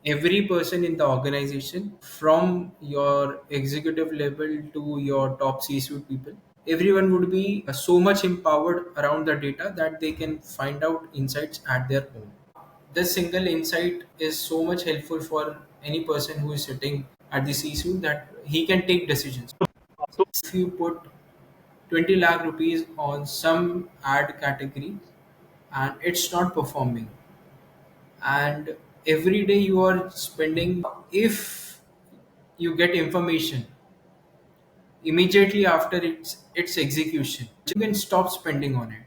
every person in the organization, from your executive level to your top C-suite people, everyone would be so much empowered around the data that they can find out insights at their own. This single insight is so much helpful for any person who is sitting at the C-suite that he can take decisions. So If you put 20 lakh rupees on some ad category and it's not performing, and every day you are spending, if you get information immediately after its execution, you can stop spending on it.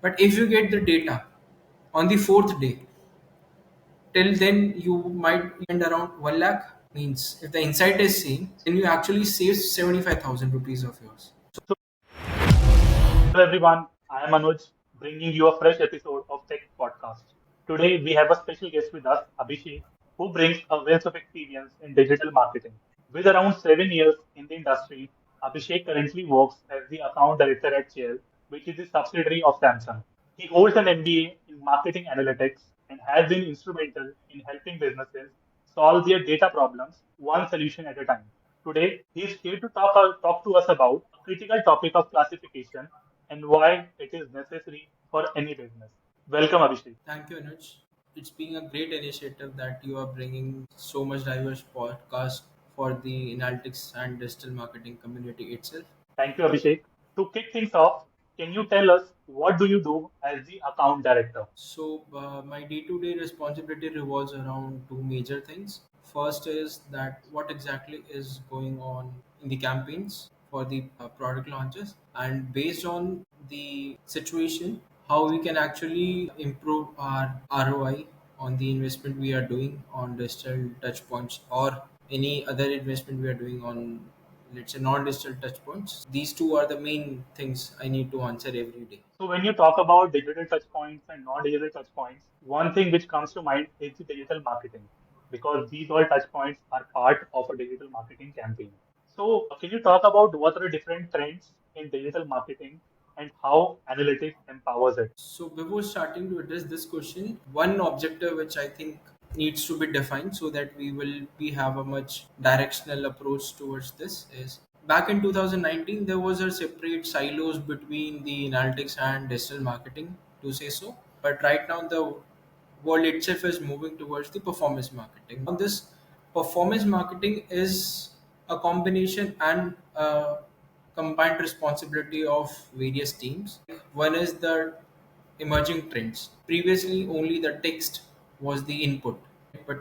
But if you get the data on the fourth day, till then you might spend around 1 lakh. Means if the insight is same, then you actually save 75,000 rupees of yours. hello everyone, I am Anuj, bringing you a fresh episode of Tech Podcast. Today we have a special guest with us, Abhishek, who brings a wealth of experience in digital marketing. With around 7 years in the industry, Abhishek currently works as the account director at Cheil, which is a subsidiary of Samsung. He holds an MBA in marketing analytics and has been instrumental in helping businesses solve their data problems one solution at a time. Today, he is here to talk to us about a critical topic of classification and why it is necessary for any business. Welcome, Abhishek. Thank you, Anuj. It's been a great initiative that you are bringing so much diverse podcast for the analytics and digital marketing community itself. Thank you, Abhishek. To kick things off, can you tell us what do you do as the account director? So, my day-to-day responsibility revolves around two major things. First is that what exactly is going on in the campaigns for the product launches, and based on the situation, how we can actually improve our ROI on the investment we are doing on digital touch points, or any other investment we are doing on, let's say, non-digital touch points. These two are the main things I need to answer every day. So when you talk about digital touch points and non-digital touch points, one thing which comes to mind is the digital marketing because these all touch points are part of a digital marketing campaign. So can you talk about what are the different trends in digital marketing and how analytics empowers it? So before starting to address this question, one objective which I think needs to be defined so that we have a much directional approach towards this is, back in 2019 there was a separate silos between the analytics and digital marketing, to say so. But right now the world itself is moving towards the performance marketing. Now this performance marketing is a combination and combined responsibility of various teams. One is the emerging trends. Previously, only the text was the input, but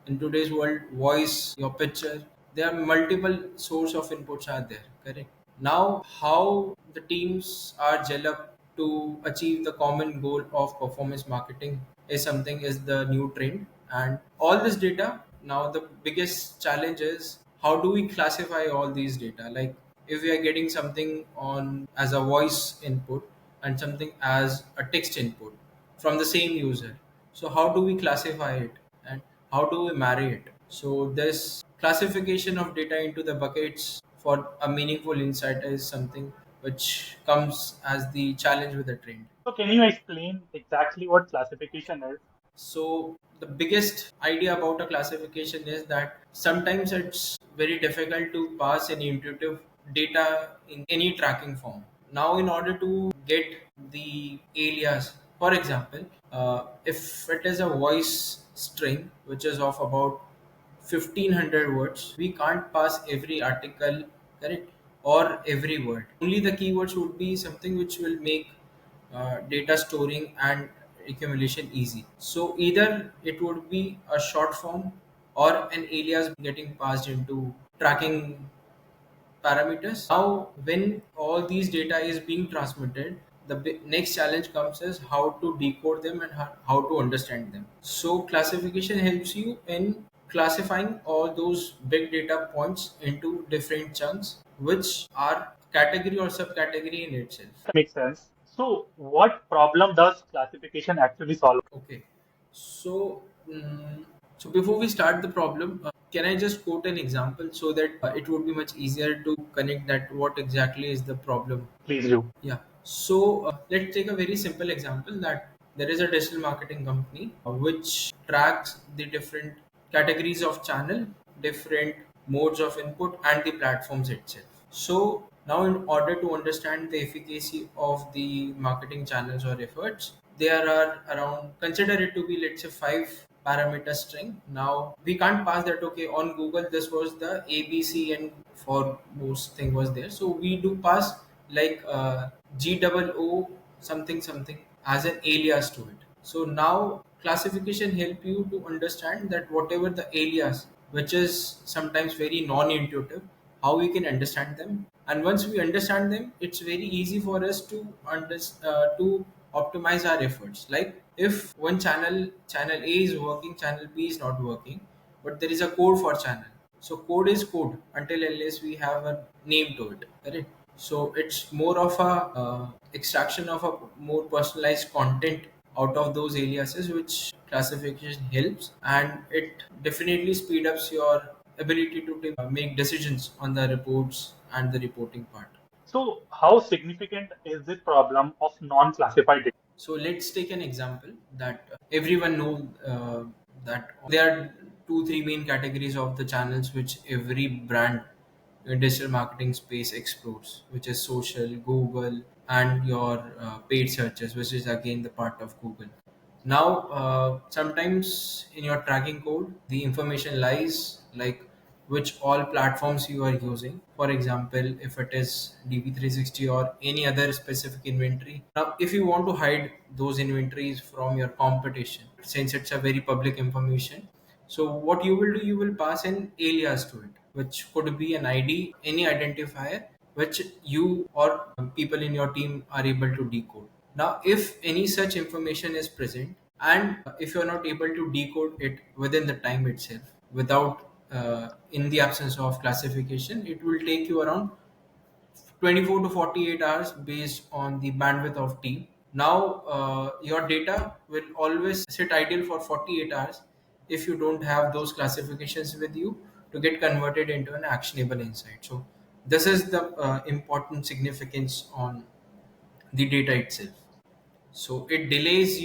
in today's world, voice, your picture, there are multiple source of inputs are there. Correct. Now, how the teams are gel up to achieve the common goal of performance marketing is something is the new trend, and all this data. Now, the biggest challenge is how do we classify all these data? Like if we are getting something on as a voice input and something as a text input from the same user, so how do we classify it and how do we marry it? So this classification of data into the buckets for a meaningful insight is something which comes as the challenge with the trend. So can you explain exactly what classification is? So the biggest idea about a classification is that sometimes it's very difficult to pass any intuitive data in any tracking form. Now, in order to get the alias, for example, if it is a voice string which is of about 1500 words, we can't pass every article, correct, or every word. Only the keywords would be something which will make data storing and accumulation easy. So either it would be a short form or an alias getting passed into tracking parameters. Now, when all these data is being transmitted, the next challenge comes is how to decode them and how to understand them. So classification helps you in classifying all those big data points into different chunks, which are category or subcategory in itself. Makes sense. So what problem does classification actually solve? Okay, so so before we start the problem, can I just quote an example so that it would be much easier to connect that what exactly is the problem? Please do. Yeah. So let's take a very simple example that there is a digital marketing company which tracks the different categories of channel, different modes of input, and the platforms itself. So now, in order to understand the efficacy of the marketing channels or efforts, there are around, consider it to be, let's say, five parameter string. Now we can't pass that, okay, on Google this was the ABC and for most thing was there. So we do pass like GOO something something as an alias to it. So now classification help you to understand that whatever the alias, which is sometimes very non-intuitive, how we can understand them. And once we understand them, it's very easy for us to to optimize our efforts. Like if one channel A is working, channel B is not working, but there is a code for channel. So code is code until unless we have a name to it, correct? So it's more of a extraction of a more personalized content out of those aliases, which classification helps, and it definitely speed ups your ability to make decisions on the reports and the reporting part. So, how significant is this problem of non-classified data? So let's take an example that everyone know that there are two, three main categories of the channels which every brand in digital marketing space explores, which is social, Google, and your paid searches, which is again the part of Google. Now, sometimes in your tracking code, the information lies like which all platforms you are using. For example, if it is DB360 or any other specific inventory. Now, if you want to hide those inventories from your competition, since it's a very public information, so what you will do, you will pass an alias to it, which could be an ID, any identifier, which you or people in your team are able to decode. Now, if any such information is present, and if you are not able to decode it within the time itself, without in the absence of classification, it will take you around 24 to 48 hours based on the bandwidth of team. Now, your data will always sit idle for 48 hours if you don't have those classifications with you to get converted into an actionable insight. So, this is the important significance on the data itself. So it delays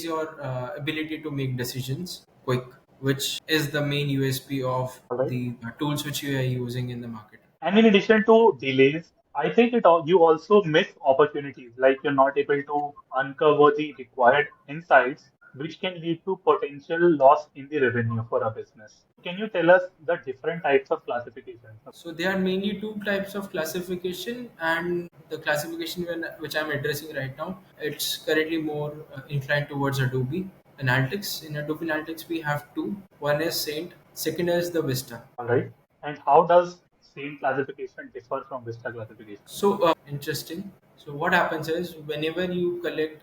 your ability to make decisions quick, which is the main USP of All right. the tools which you are using in the market. And in addition to delays, I think you also miss opportunities, like you're not able to uncover the required insights, which can lead to potential loss in the revenue for a business. Can you tell us the different types of classifications? So there are mainly two types of classification, and the classification which I'm addressing right now, it's currently more inclined towards Adobe Analytics. In Adobe Analytics, we have two. One is Saint, second is the Vista. All right. And how does same classification differ from Vista classification? So interesting. So what happens is whenever you collect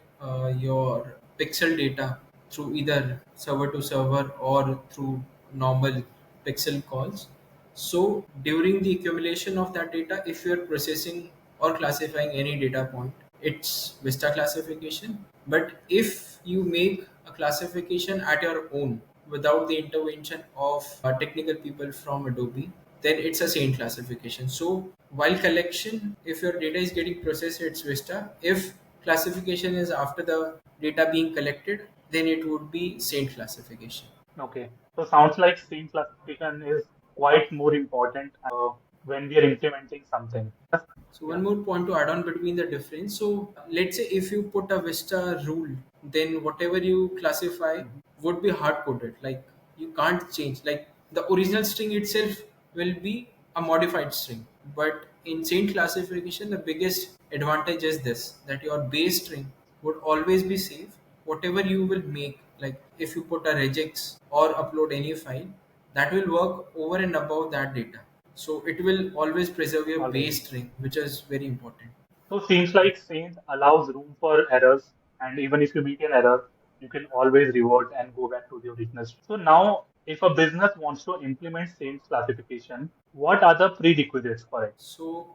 your pixel data through either server to server or through normal pixel calls, so during the accumulation of that data, if you're processing or classifying any data point, it's Vista classification. But if you make a classification at your own without the intervention of technical people from Adobe, then it's a Saint classification. So while collection, if your data is getting processed, it's Vista. If classification is after the data being collected, then it would be Saint classification. Okay. So sounds like same classification is quite more important when we are implementing something. So Yeah. one more point to add on between the difference. So let's say if you put a Vista rule, then whatever you classify Mhm. would be hard coded. Like you can't change. Like the original string itself will be a modified string. But in Saint classification, the biggest advantage is this, that your base string would always be safe. Whatever you will make, like if you put a regex or upload any file, that will work over and above that data. So it will always preserve your All right. base string, which is very important. So seems like Saint allows room for errors, and even if you make an error, you can always revert and go back to the original string. So now, if a business wants to implement Saint's classification, what are the prerequisites for it? So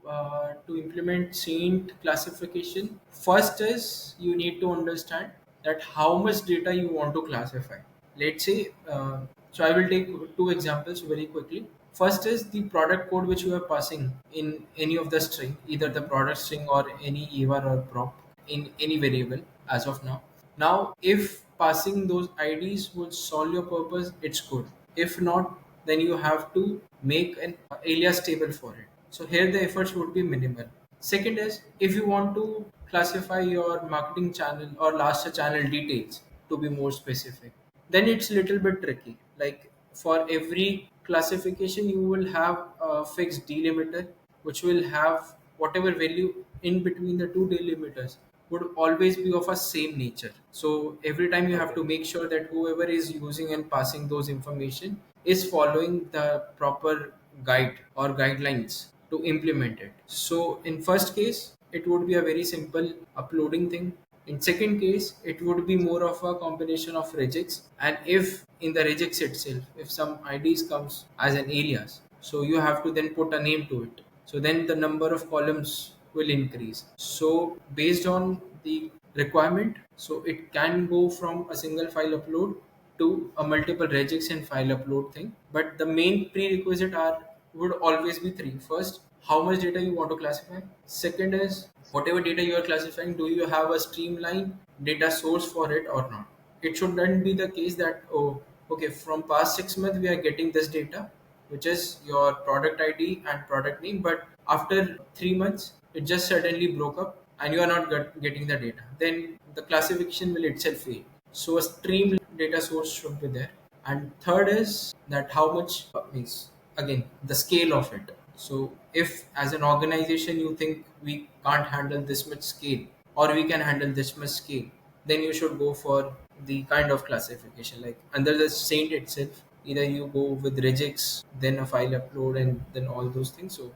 to implement Saint classification, first is you need to understand that how much data you want to classify. Let's say, so I will take two examples very quickly. First is the product code which you are passing in any of the string, either the product string or any EVAR or prop in any variable as of now. Now, if passing those IDs would solve your purpose, it's good. If not, then you have to make an alias table for it. So here the efforts would be minimal. Second is, if you want to classify your marketing channel or last channel details to be more specific, then it's little bit tricky. Like for every classification, you will have a fixed delimiter, which will have whatever value in between the two delimiters would always be of a same nature. So every time you have Okay. to make sure that whoever is using and passing those information is following the proper guide or guidelines to implement it. So in first case, it would be a very simple uploading thing. In second case, it would be more of a combination of regex, and if in the regex itself, if some IDs comes as an alias, so you have to then put a name to it. So then the number of columns will increase. So based on the requirement, so it can go from a single file upload to a multiple regex and file upload thing. But the main prerequisite are would always be three. First, how much data you want to classify. Second is whatever data you are classifying, do you have a streamlined data source for it or not? It shouldn't be the case that, oh, okay, from past 6 months we are getting this data, which is your product ID and product name, but after 3 months it just suddenly broke up and you are not getting the data. Then the classification will itself fail. So a stream data source should be there. And third is that how much means again the scale of it. So if as an organization you think we can't handle this much scale or we can handle this much scale, then you should go for the kind of classification like under the saint itself. Either you go with regex, then a file upload, and then all those things. So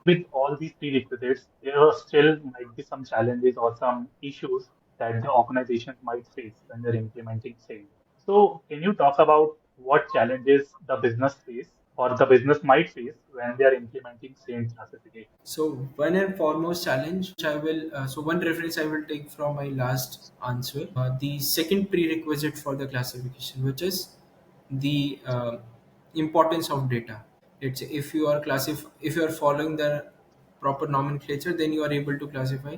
With all these prerequisites, there are still might be some challenges or some issues that the organizations might face when they're implementing sales. So, can you talk about what challenges the business face or the business might face when they are implementing sales classification? So one and foremost challenge, which I will, so one reference I will take from my last answer. The second prerequisite for the classification, which is the importance of data. It's if you are if you are following the proper nomenclature, then you are able to classify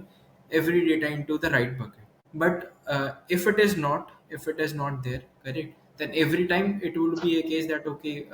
every data into the right bucket. But if it is not there, correct, then every time it will be a case that okay,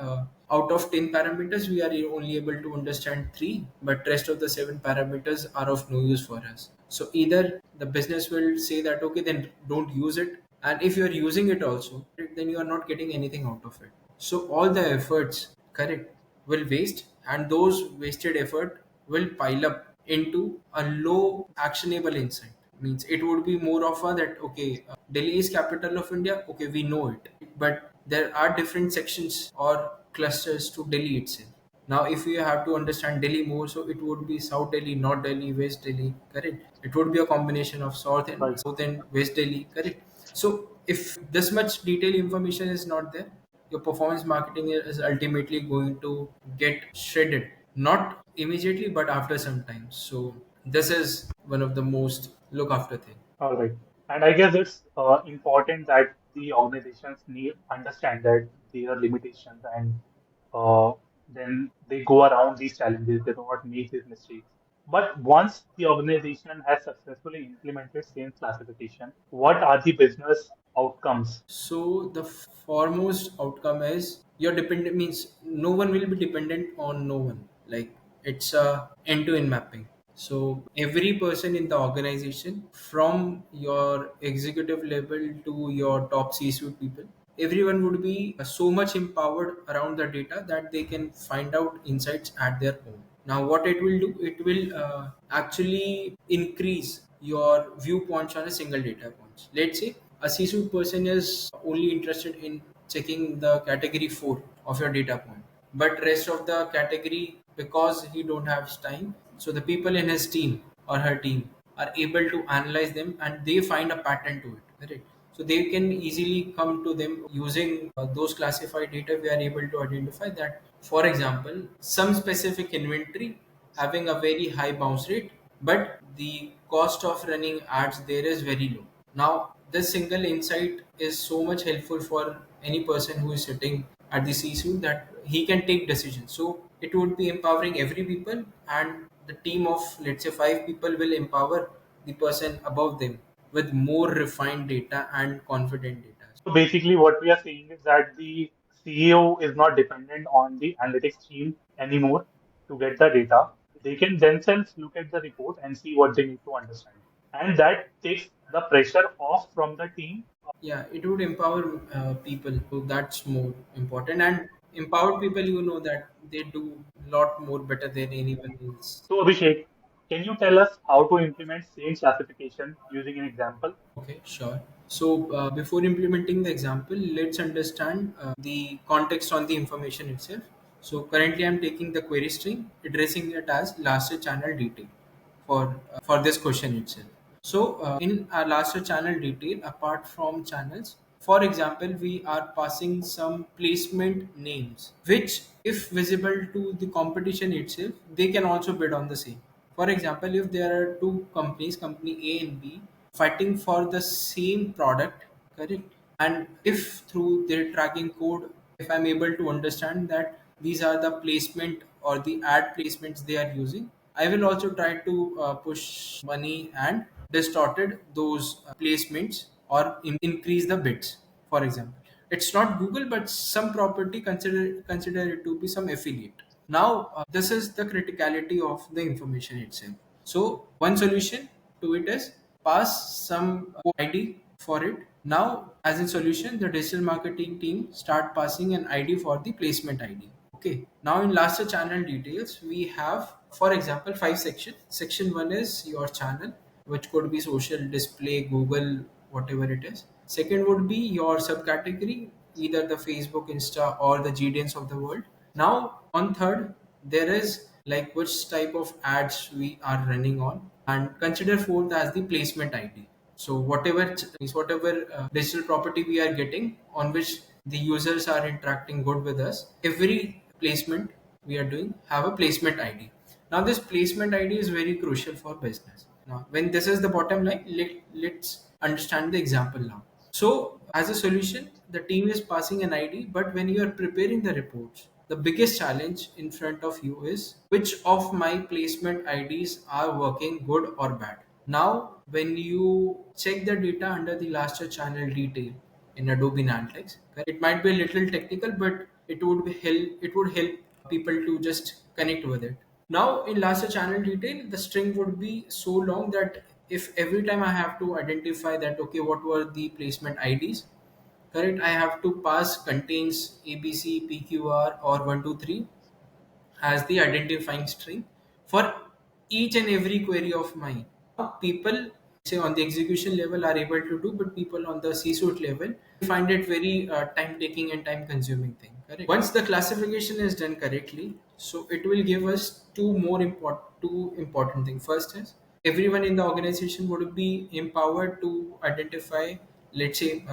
out of 10 parameters we are only able to understand 3, but rest of the 7 parameters are of no use for us. So either the business will say that okay, then don't use it, and if you are using it also, then you are not getting anything out of it. So all the efforts, correct, will waste, and those wasted effort will pile up into a low actionable insight. Means it would be more of a that okay, Delhi is capital of India, okay, we know it, but there are different sections or clusters to Delhi itself. Now if you have to understand Delhi more, so it would be South Delhi, North Delhi, West Delhi, correct. It would be a combination of Right. South and West Delhi, correct. So if this much detailed information is not there, your performance marketing is ultimately going to get shredded, not immediately but after some time. So this is one of the most look after thing. All right. And I guess it's important that the organizations need understand that their limitations and uh, then they go around these challenges. They do not make these mistakes. But once the organization has successfully implemented sales classification, what are the business outcomes? So the foremost outcome is your dependent means no one will be dependent on no one. Like it's a end-to-end mapping. So every person in the organization, from your executive level to your top C-suite people, everyone would be so much empowered around the data that they can find out insights at their own. Now what it will do, it will actually increase your viewpoints on a single data point. Let's say a C-suite person is only interested in checking the category 4 of your data point, but rest of the category, because he don't have time, so the people in his team or her team are able to analyze them and they find a pattern to it, correct. So they can easily come to them using those classified data. We are able to identify that, for example, some specific inventory having a very high bounce rate, but the cost of running ads there is very low. Now, this single insight is so much helpful for any person who is sitting at the C-suite that he can take decisions. So it would be empowering every people, and the team of let's say 5 people will empower the person above them with more refined data and confident data. So basically, what we are saying is that the CEO is not dependent on the analytics team anymore to get the data. They can themselves look at the report and see what they need to understand. And that takes the pressure off from the team. Yeah, it would empower people, so that's more important. And empowered people, that they do a lot more better than anyone else. So, Abhishek, can you tell us how to implement same classification using an example? Okay, sure. So before implementing the example, let's understand the context on the information itself. So currently, I'm taking the query string, addressing it as last channel detail for this question itself. So in our last channel detail, apart from channels, for example, we are passing some placement names, which if visible to the competition itself, they can also bid on the same. For example, if there are two companies, company A and B, fighting for the same product, correct? And if through their tracking code, if I'm able to understand that these are the placement or the ad placements they are using, I will also try to push money and distorted those placements or increase the bids. For example, it's not Google, but some property, consider it to be some affiliate. Now, this is the criticality of the information itself. So, one solution to it is pass some ID for it. Now, as a solution, the digital marketing team start passing an ID for the placement ID. Okay. Now, in last channel details, we have, for example, five sections. Section one is your channel, which could be social, display, Google, whatever it is. Second would be your subcategory, either the Facebook, Insta, or the GDNs of the world. Now, on third, there is like which type of ads we are running on, and consider fourth as the placement ID. So whatever digital property we are getting on which the users are interacting good with us, every placement we are doing have a placement ID. Now this placement ID is very crucial for business. Now when this is the bottom line, let's understand the example now. So, as a solution, the team is passing an ID, but when you are preparing the reports, the biggest challenge in front of you is which of my placement IDs are working good or bad. Now, when you check the data under the last channel detail in Adobe Analytics, it might be a little technical, but it would help people to just connect with it. Now, in last channel detail, the string would be so long that if every time I have to identify that, okay, what were the placement IDs, correct, I have to pass contains ABC, PQR, or 123 as the identifying string for each and every query of mine. People say on the execution level are able to do, but people on the C-suite level find it very time taking and time consuming thing. Correct. Once the classification is done correctly, so it will give us two important things. First is everyone in the organization would be empowered to identify, let's say,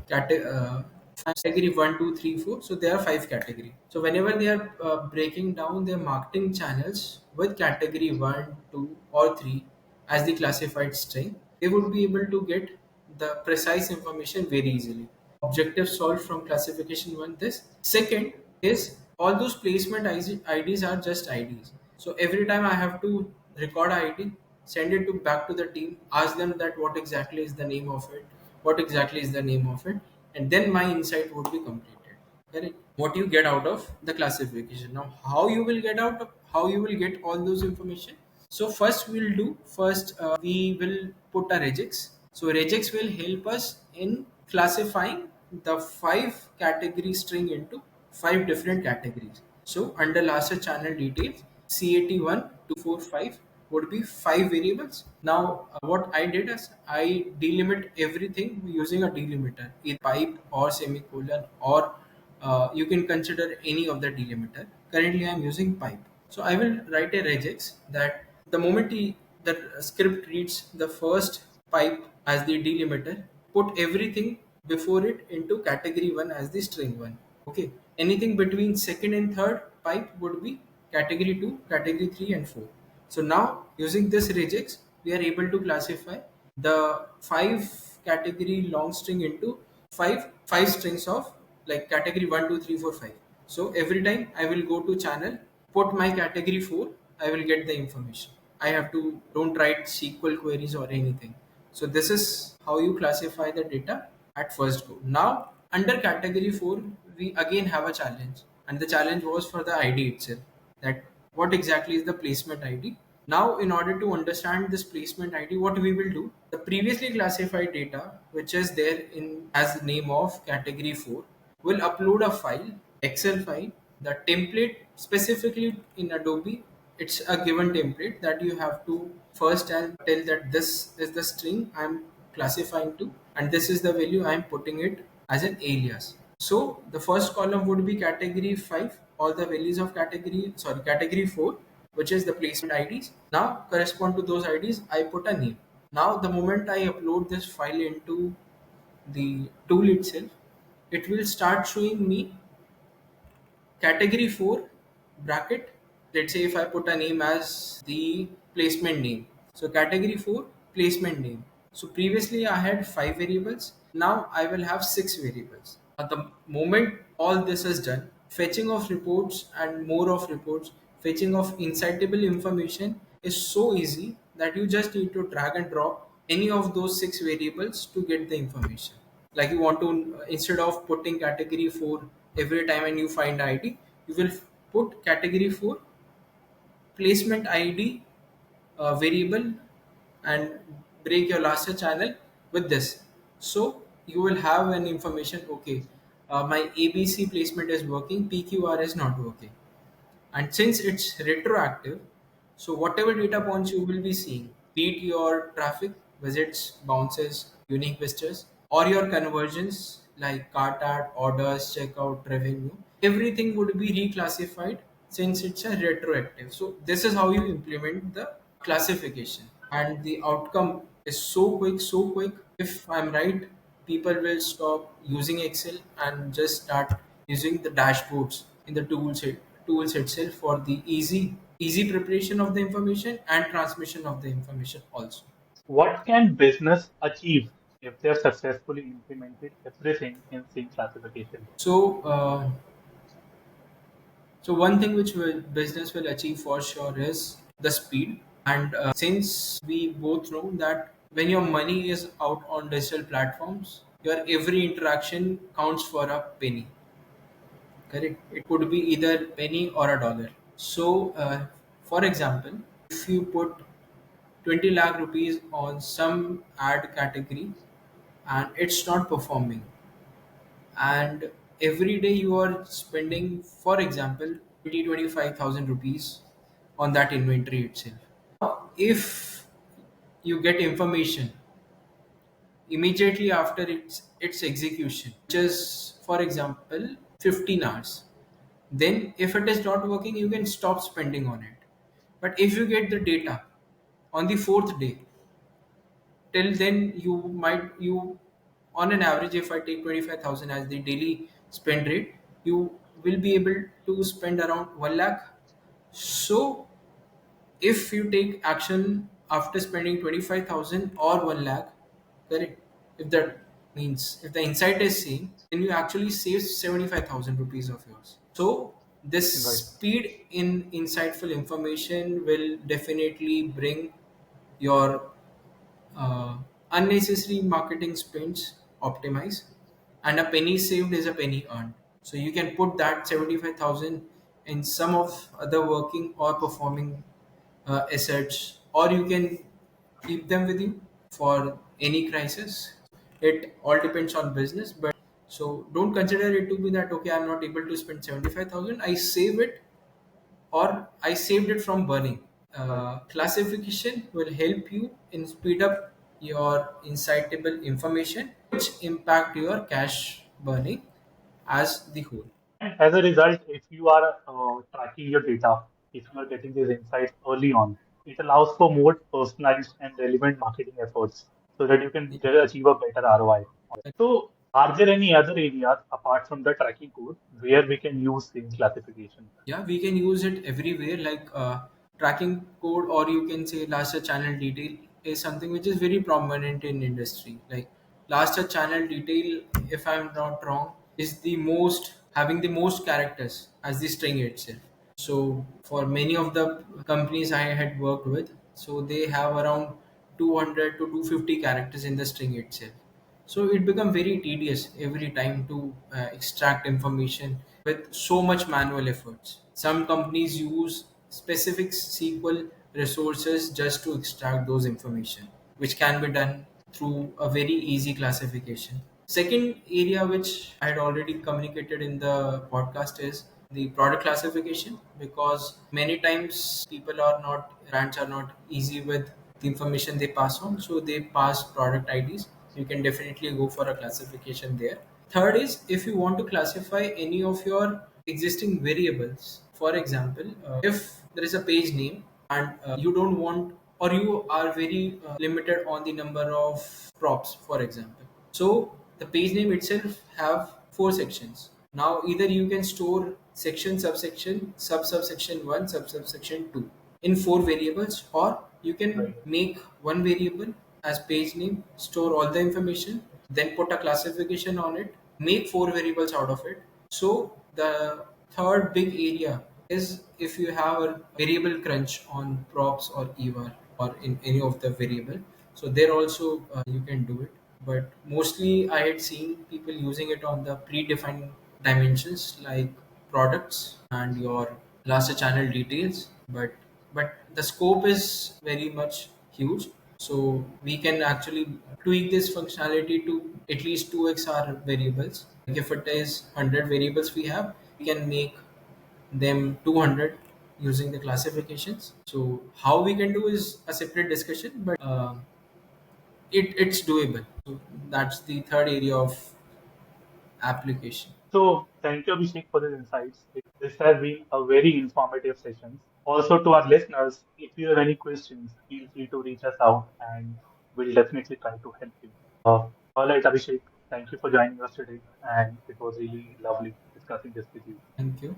category 1, 2, 3, 4. So there are five categories. So whenever they are breaking down their marketing channels with category 1, 2, or 3 as the classified string, they would be able to get the precise information very easily. Objective solved from classification one. This second is all those placement IDs are just IDs. So every time I have to record ID, send it to back to the team, ask them that what exactly is the name of it, what exactly is the name of it, and then my insight would be completed. Correct. What you get out of the classification. Now, how you will get all those information. So first we will put a regex. So regex will help us in classifying the five category string into five different categories. So under last channel details, CAT1 245 would be five variables. Now what I did is I delimit everything using a delimiter, either pipe or semicolon, or you can consider any of the delimiter. Currently I am using pipe. So I will write a regex that the moment the script reads the first pipe as the delimiter, put everything before it into category 1 as the string 1. Okay. Anything between second and third pipe would be category 2, category 3, and 4. So now using this regex, we are able to classify the five category long string into five strings of like category 1, 2, 3, 4, 5. So every time I will go to channel, put my category 4, I will get the information. I have to don't write SQL queries or anything. So this is how you classify the data at first go. Now under category 4, we again have a challenge, and the challenge was for the ID itself, that what exactly is the placement ID. Now in order to understand this placement ID, what we will do, the previously classified data which is there in as the name of category 4 will upload a file, Excel file, the template specifically in Adobe. It's a given template that you have to first and tell that this is the string I'm classifying to, and this is the value I'm putting it as an alias. So the first column would be category 5, all the values of category 4, which is the placement IDs. Now correspond to those IDs, I put a name. Now the moment I upload this file into the tool itself, it will start showing me category 4 bracket. Let's say if I put a name as the placement name, so category 4 placement name. So previously I had 5 variables, now I will have 6 variables. At the moment all this is done, fetching of reports and more of reports, fetching of incitable information is so easy that you just need to drag and drop any of those 6 variables to get the information. Like you want to, instead of putting category 4 every time and you find ID, you will put category 4 placement ID variable and break your laster channel with this. So you will have an information, okay, my ABC placement is working, PQR is not working. And since it's retroactive, so whatever data points you will be seeing, be it your traffic, visits, bounces, unique visitors, or your conversions like cart add, orders, checkout, revenue, everything would be reclassified since it's a retroactive. So this is how you implement the classification, and the outcome is so quick, so quick. If I'm right, people will stop using Excel and just start using the dashboards in the tools itself for the easy preparation of the information and transmission of the information also. What can business achieve if they have successfully implemented everything in sync classification? So one thing which business will achieve for sure is the speed. And since we both know that when your money is out on digital platforms, your every interaction counts for a penny. Correct. It could be either penny or a dollar. So, for example, if you put 20 lakh rupees on some ad category and it's not performing, and every day you are spending, for example, 25,000 rupees on that inventory itself. If you get information immediately after its execution, which is for example 15 hours, then if it is not working you can stop spending on it. But if you get the data on the fourth day, till then you on an average, if I take 25,000 as the daily spend rate, you will be able to spend around 1 lakh. So if you take action after spending 25,000 or 1 lakh, correct, if that means if the insight is same, then you actually save 75,000 rupees of yours. So this Right. speed in insightful information will definitely bring your uh, unnecessary marketing spends optimize, and a penny saved is a penny earned. So you can put that 75,000 in some of other working or performing assets, or you can keep them with you for any crisis. It all depends on business, but so don't consider it to be that okay, I'm not able to spend 75,000, I save it, or I saved it from burning. Right. Classification will help you in speed up your incitable information, which impact your cash burning as the whole. And as a result, if you are tracking your data, if you are getting these insights early on, it allows for more personalized and relevant marketing efforts so that you can achieve a better ROI. So, are there any other areas apart from the tracking code where we can use things classification? Yeah, we can use it everywhere, like tracking code, or you can say last channel detail is something which is very prominent in industry. Like last channel detail, if I'm not wrong, is the most having the most characters as the string itself. So for many of the companies I had worked with, so they have around 200 to 250 characters in the string itself. So it become very tedious every time to extract information with so much manual efforts. Some companies use specific SQL resources just to extract those information, which can be done through a very easy classification. Second area which I had already communicated in the podcast is the product classification, because many times people are not, brands are not easy with the information they pass on, so they pass product IDs. You can definitely go for a classification there. Third is, if you want to classify any of your existing variables, for example, if there is a page name and you don't want, or you are very limited on the number of props, for example, so the page name itself have four sections. Now either you can store section, subsection, subsection 1, subsection 2 in four variables, or you can Right. make one variable as page name, store all the information, then put a classification on it, make four variables out of it. So the third big area is, if you have a variable crunch on props or eval or in any of the variable, so there also you can do it. But mostly I had seen people using it on the predefined dimensions like products and your last channel details. But the scope is very much huge, so we can actually tweak this functionality to at least 2x our variables. Like if it is 100 variables we have, we can make them 200 using the classifications. So how we can do is a separate discussion, but it's doable. So that's the third area of application. So thank you, Abhishek, for the insights. This has been a very informative session. Also, to our listeners, if you have any questions, feel free to reach us out and we'll definitely try to help you. All right, Abhishek, thank you for joining us today, and it was really lovely discussing this with you. Thank you.